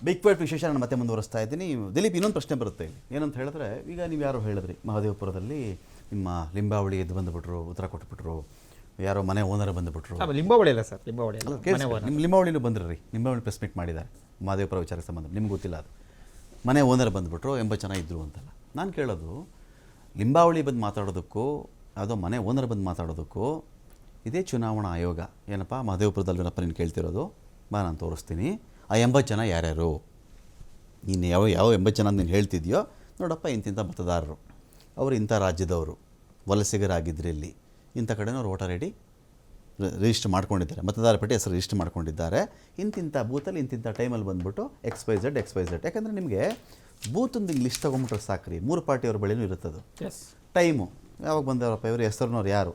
Big fight ವಿಶೇಷ ನಾನು ಮತ್ತೆ ಮುಂದುವರಿಸ್ತಾ ಇದ್ದೀನಿ. ದಿಲೀಪ್, ಇನ್ನೊಂದು ಪ್ರಶ್ನೆ ಬರುತ್ತೆ ಇಲ್ಲಿ. ಏನಂತ ಹೇಳಿದ್ರೆ, ಈಗ ನೀವು ಯಾರೋ ಹೇಳಿದ್ರಿ ಮಹದೇವಪುರದಲ್ಲಿ ನಿಮ್ಮ ಲಿಂಬಾವಳಿ ಎದ್ದು ಬಂದುಬಿಟ್ರು, ಉತ್ತರ ಕೊಟ್ಬಿಟ್ರು, ಯಾರೋ ಮನೆ ಓನರ್ ಬಂದುಬಿಟ್ರು. ಲಿಂಬಾವಳಿ ಅಲ್ಲ ಸರ್, ಲಿಂಬಾವಳಿ ನಿಮ್ಮ ಲಿಂಬಾವಳಿನೂ ಬಂದ್ರಿ, ಲಿಂಬಾವಳಿ ಪ್ರೆಸ್ ಮೀಟ್ ಮಾಡಿದ್ದಾರೆ ಮಹದೇವಪುರ ವಿಚಾರಕ್ಕೆ ಸಂಬಂಧ. ನಿಮ್ಗೆ ಗೊತ್ತಿಲ್ಲ ಅದು ಮನೆ ಓನರ್ ಬಂದುಬಿಟ್ರು 80 ಜನ ಇದ್ದರು ಅಂತಲ್ಲ. ನಾನು ಕೇಳೋದು, ಲಿಂಬಾವಳಿ ಬಂದು ಮಾತಾಡೋದಕ್ಕೂ ಯಾವುದೋ ಮನೆ ಓನರ್ ಬಂದು ಮಾತಾಡೋದಕ್ಕೂ ಇದೇ ಚುನಾವಣಾ ಆಯೋಗ ಏನಪ್ಪ ಮಹದೇವಪುರದಲ್ಲಿನಪ್ಪ ನೀನು ಕೇಳ್ತಿರೋದು, ಬಾ ನಾನು ತೋರಿಸ್ತೀನಿ ಆ 80 ಜನ ಯಾರ್ಯಾರು, ನೀನು ಯಾವ 80 ಜನ ನೀನು ಹೇಳ್ತಿದ್ಯೋ ನೋಡಪ್ಪ, ಇಂತಿಂಥ ಮತದಾರರು, ಅವರು ಇಂಥ ರಾಜ್ಯದವರು, ವಲಸಿಗರಾಗಿದ್ದರೆ ಇಲ್ಲಿ ಇಂಥ ಕಡೆನೂ ಅವ್ರು ವೋಟರ್ ಐ ಡಿ ರಿಜಿಸ್ಟರ್ ಮಾಡ್ಕೊಂಡಿದ್ದಾರೆ, ಮತದಾರ ಪಟ್ಟಿ ಹೆಸರು ರಿಜಿಸ್ಟರ್ ಮಾಡ್ಕೊಂಡಿದ್ದಾರೆ, ಇಂತಿಂಥ ಬೂತಲ್ಲಿ ಇಂತಿಂಥ ಟೈಮಲ್ಲಿ ಬಂದುಬಿಟ್ಟು XYZ. ಯಾಕಂದರೆ ನಿಮಗೆ ಬೂತೊಂದು ಹಿಂಗೆ ಲಿಸ್ಟ್ ತೊಗೊಂಬಿಟ್ರೆ ಸಾಕ್ರಿ, 3 ಪಾರ್ಟಿಯವ್ರ ಬಳಿನೂ ಇರುತ್ತದು. ಟೈಮು ಯಾವಾಗ ಬಂದವರಪ್ಪ ಇವರು, ಹೆಸರಿನವ್ರು ಯಾರು,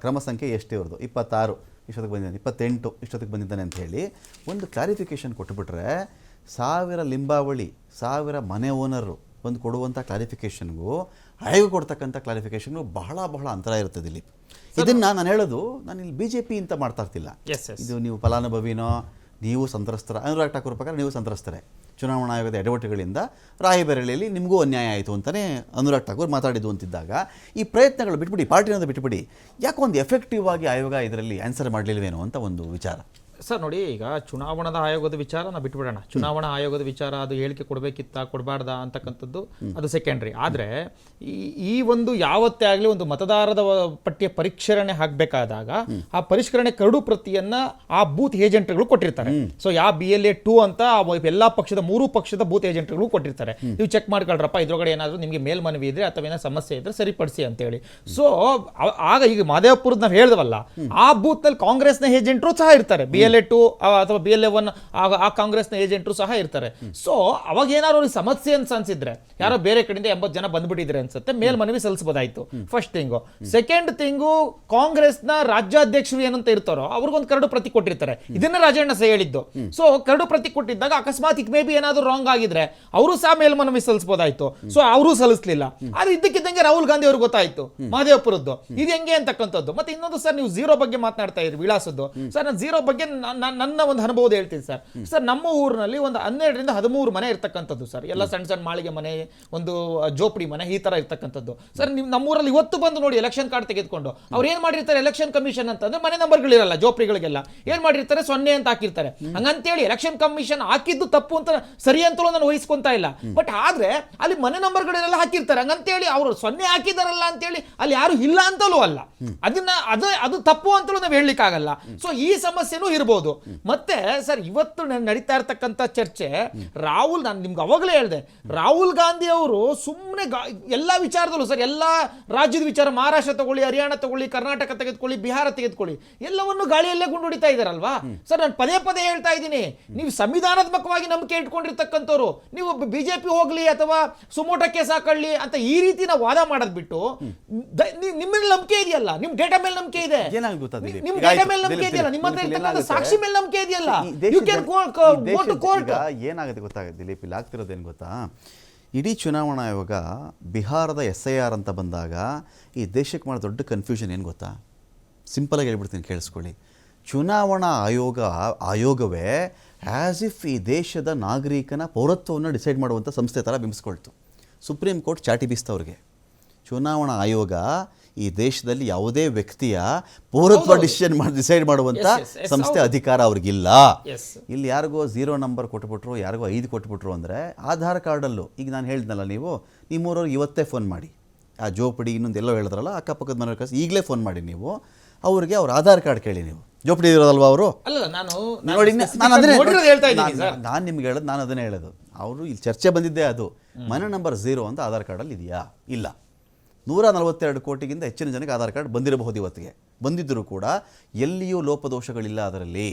ಕ್ರಮ ಸಂಖ್ಯೆ ಎಷ್ಟು ಇವ್ರದ್ದು, 26 ಇಷ್ಟೊತ್ತಿಗೆ ಬಂದಿದ್ದಾನೆ, 28 ಇಷ್ಟೊತ್ತಿಗೆ ಬಂದಿದ್ದಾನೆ ಅಂತ ಹೇಳಿ ಒಂದು ಕ್ಲಾರಿಫಿಕೇಷನ್ ಕೊಟ್ಟುಬಿಟ್ರೆ 1000 ಲಿಂಬಾವಳಿ 1000 ಮನೆ ಓನರು ಬಂದು ಕೊಡುವಂಥ ಕ್ಲಾರಿಫಿಕೇಷನ್ಗೂ ಆಯೋಗ ಕೊಡ್ತಕ್ಕಂಥ ಕ್ಲಾರಿಫಿಕೇಷನ್ಗೂ ಬಹಳ ಅಂತರ ಇರುತ್ತೆ ದಿಲೀಪ್. ಇದನ್ನು ನಾನು ಹೇಳೋದು, ನಾನು ಇಲ್ಲಿ BJP ಅಂತ ಮಾಡ್ತಾ ಇರ್ತಿಲ್ಲ. ಇದು ನೀವು ಫಲಾನುಭವಿನೋ, ನೀವು ಸಂತ್ರಸ್ತರ, ಅನುರಾಗ್ ಠಾಕೂರ್ ಪ್ರಕಾರ ನೀವು ಸಂತ್ರಸ್ತರೇ. ಚುನಾವಣಾ ಆಯೋಗದ ಎಡವಟ್ಟುಗಳಿಂದ ರಾಯಬರೇಲಿಯಲ್ಲಿ ನಿಮಗೂ ಅನ್ಯಾಯ ಆಯಿತು ಅಂತಲೇ ಅನುರಾಗ್ ಠಾಕೂರ್ ಮಾತಾಡಿದ್ದು ಅಂತಿದ್ದಾಗ, ಈ ಪ್ರಯತ್ನಗಳು ಬಿಟ್ಬಿಡಿ, ಪಾರ್ಟಿನೋದು ಬಿಟ್ಬಿಡಿ, ಯಾಕೆ ಒಂದು ಎಫೆಕ್ಟಿವ್ ಆಗಿ ಆಯೋಗ ಇದರಲ್ಲಿ ಆನ್ಸರ್ ಮಾಡಲಿಲ್ವೇನೋ ಅಂತ ಒಂದು ವಿಚಾರ. ಸರ್ ನೋಡಿ, ಈಗ ಚುನಾವಣಾ ಆಯೋಗದ ವಿಚಾರ ನಾವು ಬಿಟ್ಬಿಡೋಣ. ಚುನಾವಣಾ ಆಯೋಗದ ವಿಚಾರ ಅದು ಹೇಳಿಕೆ ಕೊಡಬೇಕಿತ್ತಾ ಕೊಡಬಾರ್ದಾ ಅಂತಕ್ಕಂಥದ್ದು ಅದು ಸೆಕೆಂಡ್ರಿ. ಆದರೆ ಈ ಒಂದು ಯಾವತ್ತೇ ಆಗಲಿ ಒಂದು ಮತದಾರರ ಪಟ್ಟಿಯ ಪರಿಷ್ಕರಣೆ ಆಗಬೇಕಾದಾಗ ಆ ಪರಿಷ್ಕರಣೆ ಕರಡು ಪ್ರತಿಯನ್ನ ಆ ಬೂತ್ ಏಜೆಂಟ್ಗಳು ಕೊಟ್ಟಿರ್ತಾರೆ. ಸೊ ಯಾವ BLA 2 ಅಂತ ಎಲ್ಲಾ ಪಕ್ಷದ 3 ಪಕ್ಷದ ಬೂತ್ ಏಜೆಂಟ್ಗಳು ಕೊಟ್ಟಿರ್ತಾರೆ. ನೀವು ಚೆಕ್ ಮಾಡ್ಕೊಳ್ರಪ್ಪ, ಇದ್ರೊಳಗಡೆ ಏನಾದರೂ ನಿಮಗೆ ಮೇಲ್ಮನವಿ ಇದ್ರೆ ಅಥವಾ ಏನೋ ಸಮಸ್ಯೆ ಇದ್ರೆ ಸರಿಪಡಿಸಿ ಅಂತೇಳಿ. ಸೊ ಆಗ ಈಗ ಮಹದೇವಪುರದ ನಾವು ಹೇಳಿದವಲ್ಲ, ಆ ಬೂತ್ ನಲ್ಲಿ ಕಾಂಗ್ರೆಸ್ನ ಏಜೆಂಟ್ರು ಸಹ ಇರ್ತಾರೆ, BLA 2 ಅಥವಾ BLA 1 ಆ ಕಾಂಗ್ರೆಸ್ನ ಏಜೆಂಟ್ರು ಸಹ ಇರ್ತಾರೆ. ಸೊ ಅವಾಗ ಏನಾದ್ರು ಅವ್ರಿಗೆ ಸಮಸ್ಯೆ ಅಂತ ಅನ್ಸಿದ್ರೆ, ಯಾರೋ ಬೇರೆ ಕಡೆಯಿಂದ 80 ಜನ ಬಂದ್ಬಿಟ್ಟಿದ್ರೆ ಅನ್ಸುತ್ತೆ, ಮೇಲ್ಮನವಿ ಸಲ್ಲಿಸಬಹುದಾಯ್ತು. First thing. ಸೆಕೆಂಡ್ ಥಿಂಗು, ಕಾಂಗ್ರೆಸ್ನ ರಾಜ್ಯಾಧ್ಯಕ್ಷರು ಏನಂತ ಇರ್ತಾರೋ ಅವ್ರಿಗೊಂದು ಕರಡು ಪ್ರತಿ ಕೊಟ್ಟಿರ್ತಾರೆ. ಇದನ್ನ ರಾಜಣ್ಣ ಸಹ ಹೇಳಿದ್ದು. ಸೊ ಕರಡು ಪ್ರತಿ ಕೊಟ್ಟಿದ್ದಾಗ ಅಕಸ್ಮಾತ್ ಮೇ ಬಿ ಏನಾದ್ರು ರಾಂಗ್ ಆಗಿದ್ರೆ ಅವರು ಸಹ ಮೇಲ್ಮನವಿ ಸಲ್ಲಿಸಬಹುದಾಯ್ತು. ಸೊ ಅವರು ಸಲ್ಲಿಸಲಿಲ್ಲ. ಅದು ಇದ್ದಕ್ಕಿದ್ದಂಗೆ ರಾಹುಲ್ ಗಾಂಧಿ ಅವ್ರಿಗೆ ಗೊತ್ತಾಯ್ತು ಮಹದೇವಪುರದ್ದು ಇದು ಹೆಂಗೆ ಅಂತಕ್ಕಂಥದ್ದು. ಮತ್ತೆ ಇನ್ನೊಂದು ಸರ್, ನೀವು ಝೀರೋ ಬಗ್ಗೆ ಮಾತನಾಡ್ತಾ ಇದ್ರಿ, ವಿಳಾಸದ್ದು. ಸರ್ ನಾನು ಝೀರೋ ಬಗ್ಗೆ ನನ್ನ ಒಂದು ಅನುಭವ ಹೇಳ್ತೀನಿ ಸರ್. ನಮ್ಮ ಊರಿನಲ್ಲಿ ಒಂದು 12ರಿಂದ 13 ಮನೆ ಇರ್ತಕ್ಕಂಥದ್ದು ಸರ್. ಎಲ್ಲ ಸಣ್ಣ ಮಾಳಿಗೆ ಮನೆ, ಒಂದು ಜೋಪಡಿ ಮನೆ, ಈ ತರ ಇರ್ತಕ್ಕಂಥದ್ದು ಸರ್. ನೀವು ನಮ್ಮೂರಲ್ಲಿ ಇವತ್ತು ಬಂದು ನೋಡಿ, ಎಲೆಕ್ಷನ್ ಕಾರ್ಡ್ ತೆಗೆದುಕೊಂಡು ಅವ್ರು ಏನ್ ಮಾಡಿರ್ತಾರೆ, ಎಲೆಕ್ಷನ್ ಕಮಿಷನ್ ಅಂತಂದ್ರೆ ಮನೆ ನಂಬರ್ಗಳಿರಲ್ಲ, ಜೋಪಡಿಗಳಿಗೆಲ್ಲ ಏನ್ ಮಾಡಿರ್ತಾರೆ, 0 ಅಂತ ಹಾಕಿರ್ತಾರೆ. ಹಂಗಂತೇಳಿ ಎಲೆಕ್ಷನ್ ಕಮಿಷನ್ ಹಾಕಿದ್ದು ತಪ್ಪು ಅಂತ ಸರಿ ಅಂತಲೂ ನಾನು ವಹಿಸ್ಕೊಂತಾ ಇಲ್ಲ. ಬಟ್ ಆದ್ರೆ ಅಲ್ಲಿ ಮನೆ ನಂಬರ್ಗಳೆಲ್ಲ ಹಾಕಿರ್ತಾರೆ. ಹಂಗಂತೇಳಿ ಅವರು 0 ಹಾಕಿದಾರಲ್ಲ ಅಂತೇಳಿ ಅಲ್ಲಿ ಯಾರು ಇಲ್ಲ ಅಂತಲೂ ಅಲ್ಲ. ಅದು ತಪ್ಪು ಅಂತಲೂ ನಾವು ಹೇಳಲಿಕ್ಕೆ ಆಗಲ್ಲ. ಸೊ ಈ ಸಮಸ್ಯೆನೂ ಇರಬಹುದು. ಮತ್ತೆ ಸರ್, ಇವತ್ತು ನಡೀತಾ ಇರ್ತಕ್ಕಂಥ ಚರ್ಚೆ, ನಾನು ನಿಮ್ಗೆ ಅವಾಗಲೇ ಹೇಳಿದೆ, ರಾಹುಲ್ ಗಾಂಧಿ ಅವರು ಸುಮ್ಮನೆ ಎಲ್ಲಾ ವಿಚಾರದಲ್ಲೂ ಸರ್, ಎಲ್ಲಾ ರಾಜ್ಯದ ವಿಚಾರ, ಮಹಾರಾಷ್ಟ್ರ ತಗೊಳ್ಳಿ, ಹರಿಯಾಣ ತಗೊಳ್ಳಿ, ಕರ್ನಾಟಕ ತೆಗೆದುಕೊಳ್ಳಿ, ಬಿಹಾರ ತೆಗೆದುಕೊಳ್ಳಿ, ಎಲ್ಲವನ್ನು ಗಾಳಿಯಲ್ಲೇ ಗುಂಡು ಹೊಡಿತಾ ಇದ್ದಾರಲ್ವಾ ಸರ್. ನಾನು ಪದೇ ಹೇಳ್ತಾ ಇದ್ದೀನಿ, ನೀವು ಸಂವಿಧಾನಾತ್ಮಕವಾಗಿ ನಂಬಿಕೆ ಇಟ್ಕೊಂಡಿರ್ತಕ್ಕಂಥವ್ರು, ನೀವು BJP ಹೋಗ್ಲಿ ಅಥವಾ ಸುಮೋಟೋ ಕೇಸ್ ಹಾಕೊಳ್ಳಿ ಅಂತ ಈ ರೀತಿ ನಾವು ವಾದ ಮಾಡೋದ್ ಬಿಟ್ಟು, ನಿಮ್ಮ ಮೇಲೆ ನಂಬಿಕೆ ಇದೆಯಲ್ಲ, ನಿಮ್ ಡೇಟಾ ಮೇಲೆ ನಂಬಿಕೆ ಇದೆ, ನಿಮ್ ಡೇಟಾ ಮೇಲೆ ನಂಬಿಕೆ ಇದೆಯಲ್ಲ, ನಿಮ್ಮ ಹತ್ರ ಇರ್ತಕ್ಕಂಥ ಸಾಕ್ಷಿ ಮೇಲೆ ನಂಬಿಕೆ ಇದೆಯಲ್ಲ, you can go to court. ಏನಾಗುತ್ತೆ ಗೊತ್ತಾಗುತ್ತೆ ದಿಲೀಪ್, ಇಲ್ಲಿ ಆಗ್ತಿರೋದೇನು ಗೊತ್ತಾ, ಇಡೀ ಚುನಾವಣಾ ಆಯೋಗ ಬಿಹಾರದ SIR ಅಂತ ಬಂದಾಗ ಈ ದೇಶಕ್ಕೆ ಮಾಡೋ ದೊಡ್ಡ ಕನ್ಫ್ಯೂಷನ್ ಏನು ಗೊತ್ತಾ, ಸಿಂಪಲಾಗಿ ಹೇಳ್ಬಿಡ್ತೀನಿ ಕೇಳಿಸ್ಕೊಳ್ಳಿ. ಚುನಾವಣಾ ಆಯೋಗವೇ ಆ್ಯಸ್ ಇಫ್ ಈ ದೇಶದ ನಾಗರಿಕನ ಪೌರತ್ವವನ್ನು ಡಿಸೈಡ್ ಮಾಡುವಂಥ ಸಂಸ್ಥೆ ಥರ ಬಿಂಬಿಸ್ಕೊಳ್ತು. ಸುಪ್ರೀಂ ಕೋರ್ಟ್ ಚಾಟಿ ಬೀಸ್ತವ್ರಿಗೆ. ಚುನಾವಣಾ ಆಯೋಗ ಈ ದೇಶದಲ್ಲಿ ಯಾವುದೇ ವ್ಯಕ್ತಿಯ ಪೌರತ್ವ ಡಿಸೈಡ್ ಮಾಡುವಂಥ ಸಂಸ್ಥೆ ಅಧಿಕಾರ ಅವ್ರಿಗಿಲ್ಲ. ಇಲ್ಲಿ ಯಾರಿಗೋ 0 ನಂಬರ್ ಕೊಟ್ಬಿಟ್ರು, ಯಾರಿಗೋ 5 ಕೊಟ್ಬಿಟ್ರು ಅಂದರೆ ಆಧಾರ್ ಕಾರ್ಡಲ್ಲೂ, ಈಗ ನಾನು ಹೇಳಿದ್ನಲ್ಲ, ನೀವು ನಿಮ್ಮೂರವ್ರಿಗೆ ಇವತ್ತೇ ಫೋನ್ ಮಾಡಿ, ಆ ಜೋಪಡಿ ಇನ್ನೊಂದೆಲ್ಲೋ ಹೇಳಿದ್ರಲ್ಲ ಅಕ್ಕಪಕ್ಕದ ಮನೆಯವ್ರ ಕಳಿಸಿ ಈಗಲೇ ಫೋನ್ ಮಾಡಿ, ನೀವು ಅವ್ರಿಗೆ ಅವ್ರ ಆಧಾರ್ ಕಾರ್ಡ್ ಕೇಳಿ. ನೀವು ಜೋಪಡಿ ಇರೋದಲ್ವಾ ಅವರು? ನೋಡಿ, ನಾನು ನಿಮ್ಗೆ ಹೇಳೋದು, ನಾನು ಅದನ್ನೇ ಹೇಳೋದು. ಅವರು ಇಲ್ಲಿ ಚರ್ಚೆ ಬಂದಿದ್ದೇ ಅದು, ಮನೆ ನಂಬರ್ 0 ಅಂತ ಆಧಾರ್ ಕಾರ್ಡಲ್ಲಿ ಇದೆಯಾ? ಇಲ್ಲ. 142 ಕೋಟಿಗಿಂತ ಹೆಚ್ಚಿನ ಜನಕ್ಕೆ ಆಧಾರ್ ಕಾರ್ಡ್ ಬಂದಿರಬಹುದು ಇವತ್ತಿಗೆ. ಬಂದಿದ್ದರೂ ಕೂಡ ಎಲ್ಲಿಯೂ ಲೋಪದೋಷಗಳಿಲ್ಲ ಅದರಲ್ಲಿ.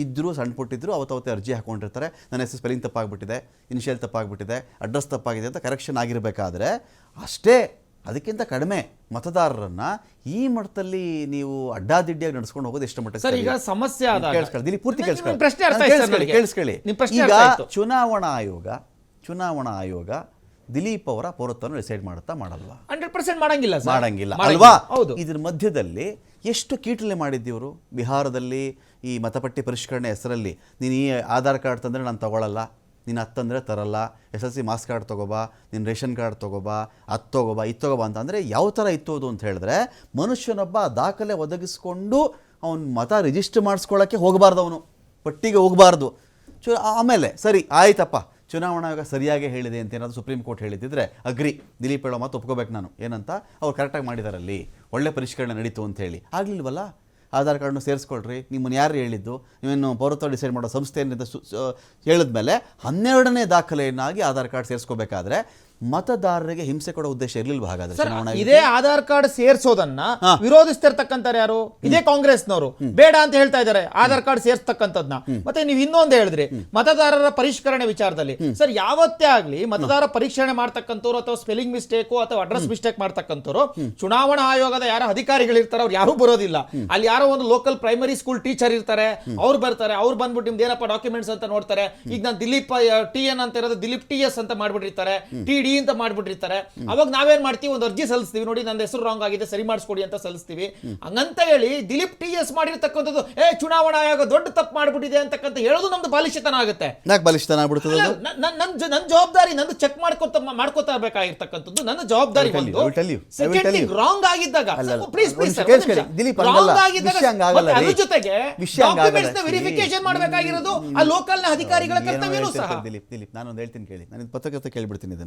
ಇದ್ದರೂ ಸಣ್ಣ ಪುಟ್ಟಿದ್ರು ಅವತ್ತೇ ಅರ್ಜಿ ಹಾಕ್ಕೊಂಡಿರ್ತಾರೆ, ನನ್ನ ಹೆಸರು ಸ್ಪೆಲ್ಲಿಂಗ್ ತಪ್ಪಾಗ್ಬಿಟ್ಟಿದೆ, ಇನಿಷಿಯಲ್ ತಪ್ಪಾಗ್ಬಿಟ್ಟಿದೆ, ಅಡ್ರೆಸ್ ತಪ್ಪಾಗಿದೆ ಅಂತ ಕರೆಕ್ಷನ್ ಆಗಿರಬೇಕಾದ್ರೆ ಅಷ್ಟೇ. ಅದಕ್ಕಿಂತ ಕಡಿಮೆ ಮತದಾರರನ್ನು ಈ ಮಟ್ಟದಲ್ಲಿ ನೀವು ಅಡ್ಡಾದಿಡ್ಡಿಯಾಗಿ ನಡೆಸ್ಕೊಂಡು ಹೋಗೋದು ಎಷ್ಟು ಮಟ್ಟ ಸರ್? ಈಗ ಸಮಸ್ಯೆ ಕೇಳಿಸ್ಕೊಳ್ಳಿ, ಪೂರ್ತಿ ಕೇಳಿಸ್ಕೊಳ್ಳಿ. ಈಗ ಚುನಾವಣಾ ಆಯೋಗ ದಿಲೀಪ್ ಅವರ ಪೌರತ್ವವನ್ನು ಡಿಸೈಡ್ ಮಾಡುತ್ತಾ ಮಾಡಲ್ವಾ? 100% ಮಾಡಂಗಿಲ್ಲ ಅಲ್ವಾ? ಇದ್ರ ಮಧ್ಯದಲ್ಲಿ ಎಷ್ಟು ಕೀಟಲೆ ಮಾಡಿದ್ದೀವರು. ಬಿಹಾರದಲ್ಲಿ ಈ ಮತಪಟ್ಟಿ ಪರಿಷ್ಕರಣೆ ಹೆಸರಲ್ಲಿ ನೀನು ಈ ಆಧಾರ್ ಕಾರ್ಡ್ ತಂದರೆ ನಾನು ತೊಗೊಳ್ಳಲ್ಲ, ನೀನು ಹತ್ತಂದರೆ ತರಲ್ಲ, SSLC ಮಾರ್ಕ್ಸ್ ಕಾರ್ಡ್ ತೊಗೊಬಾ, ನೀನು ರೇಷನ್ ಕಾರ್ಡ್ ತೊಗೊಬಾ, ಅದು ತೊಗೊಬಾ, ಇದು ತೊಗೊಬಾ ಅಂತಂದರೆ ಯಾವ ಥರ ಇತ್ತು ಅದು ಅಂತ ಹೇಳಿದ್ರೆ ಮನುಷ್ಯನೊಬ್ಬ ದಾಖಲೆ ಒದಗಿಸ್ಕೊಂಡು ಅವನು ಮತ ರಿಜಿಸ್ಟರ್ ಮಾಡಿಸ್ಕೊಳ್ಳೋಕ್ಕೆ ಹೋಗಬಾರ್ದು, ಅವನು ಪಟ್ಟಿಗೆ ಹೋಗಬಾರ್ದು. ಆಮೇಲೆ ಸರಿ ಆಯ್ತಪ್ಪ, ಚುನಾವಣಾ ಆಯೋಗ ಸರಿಯಾಗಿ ಹೇಳಿದೆ ಅಂತ ಏನಾದರೂ ಸುಪ್ರೀಂ ಕೋರ್ಟ್ ಹೇಳಿದ್ದಿದ್ರೆ ಅಗ್ರಿ, ದಿಲೀಪ್ ಹೇಳೋ ಮಾತು ಒಪ್ಕೋಬೇಕು ನಾನು. ಏನಂತ ಅವ್ರು ಕರೆಕ್ಟಾಗಿ ಮಾಡಿದಾರಲ್ಲಿ, ಒಳ್ಳೆ ಪರಿಷ್ಕರಣೆ ನಡೀತು ಅಂತ ಹೇಳಿ. ಆಗಲಿಲ್ವಲ್ಲ, ಆಧಾರ್ ಕಾರ್ಡ್ನು ಸೇರಿಸ್ಕೊಳ್ರಿ, ನಿಮ್ಮನ್ನು ಯಾರು ಹೇಳಿದ್ದು, ನೀವೇನು ಪೌರತ್ವ ಡಿಸೈಡ್ ಮಾಡೋ ಸಂಸ್ಥೆ ಏನಿದೆ ಹೇಳಿದ್ಮೇಲೆ 12ನೇ ದಾಖಲೆಯನ್ನಾಗಿ ಆಧಾರ್ ಕಾರ್ಡ್ ಸೇರಿಸ್ಕೋಬೇಕಾದ್ರೆ ಮತದಾರರಿಗೆ ಹಿಂಸೆ ಕೊಡೋ ಉದ್ದೇಶ ಇರಲಿಲ್ವಾ ಹಾಗಾದ್ರೆ ಚುನಾವಣಾ ಇದೇ ಆಧಾರ್ ಕಾರ್ಡ್ ಸೇರ್ಸೋದನ್ನ ವಿರೋಧಿಸ್ತಿರ್ತಕ್ಕಂತಾರೆ ಯಾರು? ಇದೇ ಕಾಂಗ್ರೆಸ್ನವರು ಬೇಡ ಅಂತ ಹೇಳ್ತಾ ಇದ್ದಾರೆ ಆಧಾರ್ ಕಾರ್ಡ್ ಸೇರ್ಸ್ತಕ್ಕಂಥದ್ನ. ಮತ್ತೆ ನೀವು ಇನ್ನೊಂದು ಹೇಳಿದ್ರಿ ಮತದಾರರ ಪರಿಷ್ಕರಣೆ ವಿಚಾರದಲ್ಲಿ. ಸರ್, ಯಾವತ್ತೇ ಆಗ್ಲಿ ಮತದಾರ ಪರಿಷ್ಕರಣೆ ಮಾಡ್ತಕ್ಕಂಥವ್ರು ಅಥವಾ ಸ್ಪೆಲ್ಲಿಂಗ್ ಮಿಸ್ಟೇಕು ಅಥವಾ ಅಡ್ರೆಸ್ ಮಿಸ್ಟೇಕ್ ಮಾಡ್ತಕ್ಕಂಥವ್ರು ಚುನಾವಣಾ ಆಯೋಗದ ಯಾರು ಅಧಿಕಾರಿಗಳಿರ್ತಾರೆ ಅವ್ರು ಯಾರು ಬರೋದಿಲ್ಲ. ಅಲ್ಲಿ ಯಾರೋ ಒಂದು ಲೋಕಲ್ ಪ್ರೈಮರಿ ಸ್ಕೂಲ್ ಟೀಚರ್ ಇರ್ತಾರೆ, ಅವ್ರು ಬರ್ತಾರೆ, ಅವ್ರು ಬಂದ್ಬಿಟ್ಟು ನಿಮ್ದು ಏನಪ್ಪ ಡಾಕ್ಯುಮೆಂಟ್ಸ್ ಅಂತ ನೋಡ್ತಾರೆ. ಈಗ ನಾನು ದಿಲೀಪ್ TN ಅಂತ ಇರೋದು ದಿಲೀಪ್ TS ಅಂತ ಮಾಡ್ಬಿಟ್ಟಿರ್ತಾರೆ, TD ಅಂತ ಮಾಡ್ಬಿಟ್ಟಿರ್ತಾರೆ. ಅವಾಗ ನಾವೇನ್ ಮಾಡ್ತೀವಿ, ಒಂದು ಅರ್ಜಿ ಸಲ್ಲಿಸ್ತೀವಿ, ನೋಡಿ ನನ್ನ ಹೆಸರು ರಾಂಗ್ ಆಗಿದೆ ಸರಿ ಮಾಡಿಸ್ಕೊಡಿ ಅಂತ ಸಲ್ಲಿಸ್ತೀವಿ. ಹಂಗಂತ ಹೇಳಿ ದಿಲೀಪ್ TS ಮಾಡಿರ್ತಕ್ಕಂಥದ್ದು ಚುನಾವಣಾ ಆಯೋಗ ದೊಡ್ಡ ತಪ್ಪು ಮಾಡ್ಬಿಟ್ಟಿದೆ ಅಂತಕ್ಕಂತ ಹೇಳೋದು ನಮ್ದು ಬಾಲಿಶತನ ಆಗುತ್ತೆ. ಯಾಕೆ ಬಾಲಿಶತನ ಆಗ್ಬಿಡ್ತದೆ? ನನ್ನ ಜವಾಬ್ದಾರಿ ನಂದು ಚೆಕ್ ಮಾಡ್ಕೋತಾ ಬೇಕಾಗಿರ್ತಕ್ಕಂಥದ್ದು ನನ್ನ ಜವಾಬ್ದಾರಿ. ರಾಂಗ್ ಆಗಿದ್ದಾಗ ಅದ್ರ ಜೊತೆಗೆ ವೆರಿಫಿಕೇಶನ್ ಮಾಡಬೇಕಾಗಿರೋದು ಆ ಲೋಕಲ್ ನ ಅಧಿಕಾರಿಗಳ ಕರ್ತವ್ಯನೂ ಸಹ. ದಿಲೀಪ್ ನಾನೊಂದು ಹೇಳ್ತೀನಿ ಕೇಳಿ, ನಾನು ಪತ್ರಕರ್ತ ಕೇಳಿಬಿಡ್ತೀನಿ ಇದನ್ನ.